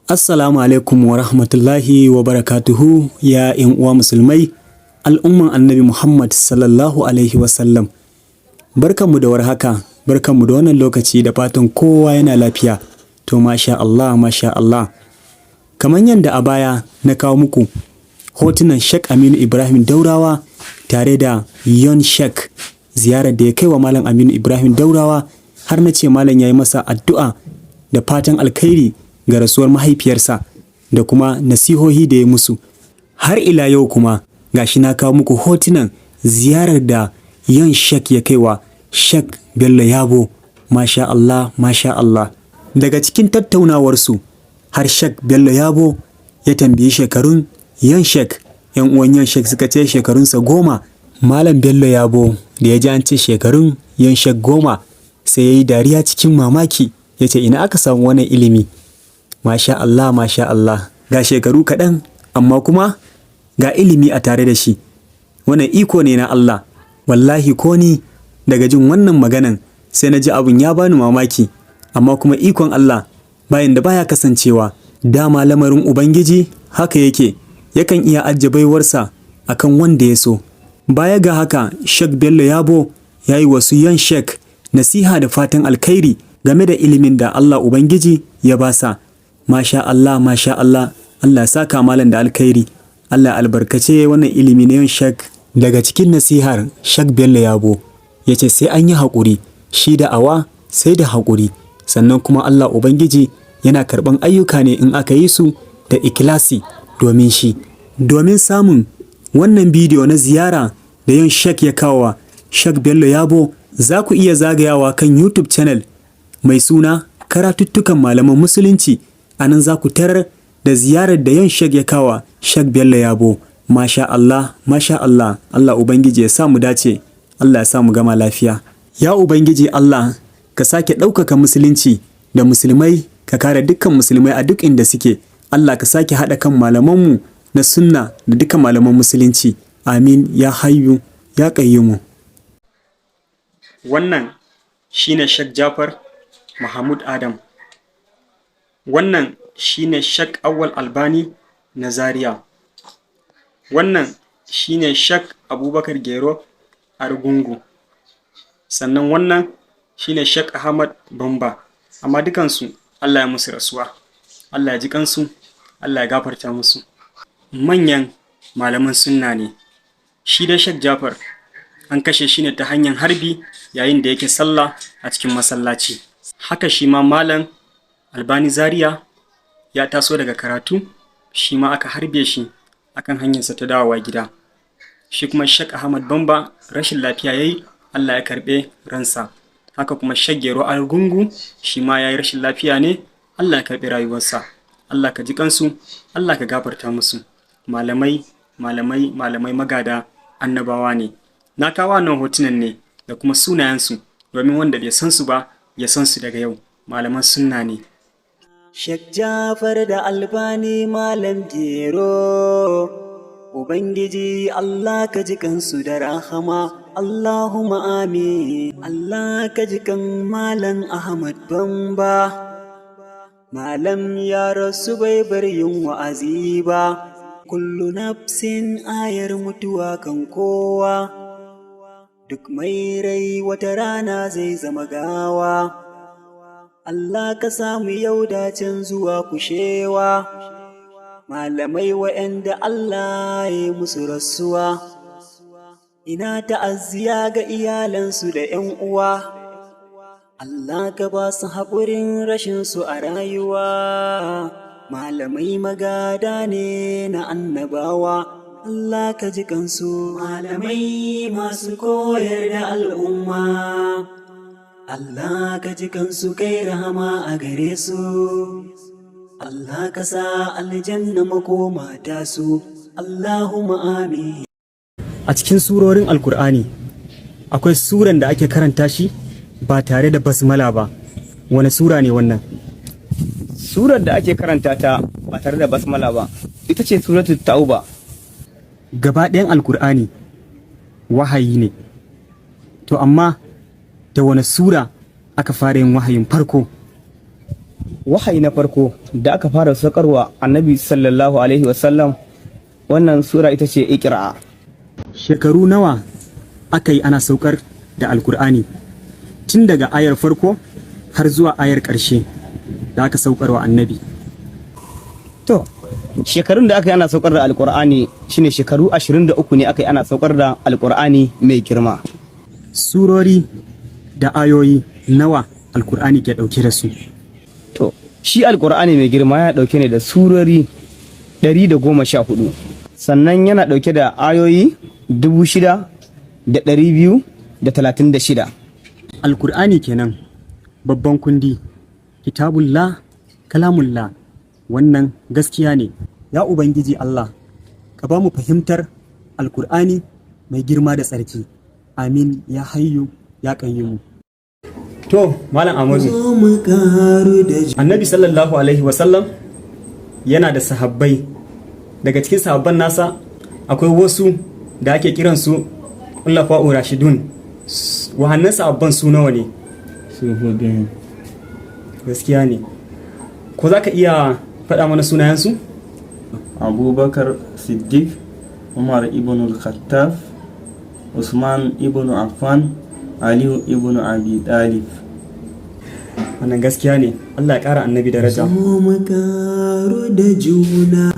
Assalamu alaikum wa rahmatullahi wa barakatuhu ya ‘yan uwa musulmai, al'umman annabi Muhammad sallallahu alaihi wasallam. Barkanmu da warhaka, barkanmu da wannan lokaci da fatan kowa yana lafiya. To masha Allah, masha Allah. Kamar yadda a baya na kawo muku hotunan Sheikh Aminu Ibrahim Daurawa tare da Yon Sheikh, ziyarar da ya kai wa Malam Aminu Ibrahim Daurawa, har na ce Malam ya yi masa addu'a da fatan alkhairi ga rasuwar mahaifiyarsa da kuma nasihohi da ya musu. Har ila yau kuma gashi na kawo muku hotunan ziyarar da Yon Sheikh ya kaiwa Sheikh Bello Yabo. Masha Allah, masha Allah. Daga cikin tattaunawarsu har Sheikh Bello Yabo ya tambayi shekarun Yon Sheikh. ‘Yan uwan Yon Sheikh suka ce shekarunsa 10. Malam Bello Yabo da ya ji an ce shekarun Yon Sheikh 10 sai ya yi dariya cikin mamaki, ya ce ina aka samu wannan ilimi. Masha Allah, masha Allah. Ga shekaru kaɗan amma kuma ga ilimi a tare da shi. Wannan iko ne na Allah. Wallahi ko ni daga jin wannan maganan sai na ji abin ya bani mamaki. Amma kuma ikon Allah bayan da baya kasancewa. Dama lamarin Ubangiji haka yake. Yakan iya ajiye baiwarsa akan wanda ya so. Baya ga haka, Sheikh Bello Yabo ya yi wasu Yon Sheikh nasiha da fatan alkhairi game da ilimin da Allah Ubangiji ya basa. Masha Allah, masha Allah. Allah ya saka malam da alkhairi. Allah albarkace wannan ilimi na Yon Sheikh. Daga cikin nasihar Sheikh Bello Yabo ya ce sai an yi haƙuri, shi da awa sai da haƙuri. Sannan kuma Allah Ubangiji yana karɓan ayyuka ne in aka yi su da ikilasi domin shi. Domin samun wannan bidiyo na ziyara da Yon Sheikh ya kawo Sheikh Bello Yabo, za ku iya zagayawa kan YouTube channel mai suna Karatuttukan Malaman Musulunci. A nan za ku tarar da ziyarar da Yon Sheikh ya kawo Sheikh Bello Yabo. Masha Allah, masha Allah. Allah Ubangiji ya sa mu dace, Allah ya sa mu gama lafiya. Ya Ubangiji Allah, ka sake ɗaukaka musulunci da musulmai, ka kare dukkan musulmai a duk inda suke. Allah ka sake haɗa kan malamanmu na sunna da dukkan malaman musulunci. Amin ya hayyu ya qayyumu. Wannan shine Sheikh Jafar Mahmud Adam. Wannan shine Sheikh Awwal Albani na Zaria. Wannan shine Sheikh Abubakar Gero Argungu. Sannan wannan shine Sheikh Ahmad Bamba. Amma dukansu Allah ya musu rasuwa. Allah ya ji kansu, Allah ya gafarta musu. Manyan malaman sunna ne. Shi da Sheikh Jafar an kashe shi ne ta hanyar harbi yayin da yake sallah a cikin masallaci. Haka shi ma Malam Albani Zaria ya taso daga karatu, shi ma aka harbe shi akan hanyarsa ta dawowa gida. Shi kuma Sheikh Ahmad Bamba rashin lafiya yayi, Allah ya karɓe ransa. Haka kuma Sheikh Gero Argungu shi ma yayi rashin lafiya ne, Allah ya karɓi rayuwarsa. Allah ka ji kansu, Allah ka gafarta musu. Malamai magada annabawa ne. Na kawo wannan hotunan ne da kuma sunayensu domin wanda bai san su ba ya san su daga yau. Malaman sunna ne. Sheikh Jafar da Albani Malam Gero, Ubangiji Allah ka ji kansu da rahama, Allahumma amin. Allah ka ji kan Malam Ahmad Bamba. Malam ya rasu bai bar yin wa'azi ba, kullu nafsin ayar mutuwa kan kowa, duk mai rai wata rana zai zama gawa. Allah ka samu yau dacin zuwa kushewa, malamai wa'yanda Allah ya musu rasuwa. Ina ta'aziyya ga iyalansu da ‘yan uwa, Allah ka ba su haƙurin rashinsu a rayuwa. Malamai magada ne na annabawa, Allah ka ji kansu. Malamai masu koyar da al'umma, Allah ka ji kansu kai rahama a gare su. Allah ka sa aljanna makoma ta su, Allahumma amin. A cikin surorin Alkur'ani akwai suran da ake karanta shi ba tare da basmala ba. Wani sura ne wannan? Surar da ake karanta ta ba tare da basmala ba ita ce suratul Tauba. Gaba ɗayan Alkur'ani wahayi ne. To amma da wani sura aka fara yin wahayin farko? wahayi na farko da aka fara saukarwa annabi sallallahu alaihi wasallam, wannan sura ita ce Iqra. Shekaru nawa aka yi ana saukar da Alkur'ani tun daga ayar farko har zuwa ayar ƙarshe da aka saukarwa annabi? To, shekarun da aka yi ana saukar da Alkur'ani shine shekaru 23 ne aka yi ana saukar da Alkur'ani mai girma. Surori da ayoyi nawa Alkur'ani ke ɗauke da su? To, shi Alkur'ani mai girma ya ɗauke ne da surori 114, sannan yana ɗauke da ayoyi 6,236. Alkur'ani kenan, babban kundi, kitabullah, kalamullah, wannan gaskiya ne. Ya Ubangiji Allah, ka ba mu fahimtar Alkur'ani mai girma da tsarki. Amin ya hayyu ya qayyumu. To, Malam Amadu, Annabi sallallahu Alaihi wasallam yana da sahabbai. Daga cikin sahabban nasa akwai wasu da ake kiransu Khulafa'ur Rashidun. Wahannan sahabban su nawa ne? Su hudu. Gaskiya ne. Ko za ka iya faɗa mana sunayensu? Abubakar Siddiq, Umar ibn al-Khattab, Usman ibn Affan, Aliyu ibn Abi Talib. Wannan gaskiya ne. Allah ya ƙara annabi daraja. Zo mu karu da juna.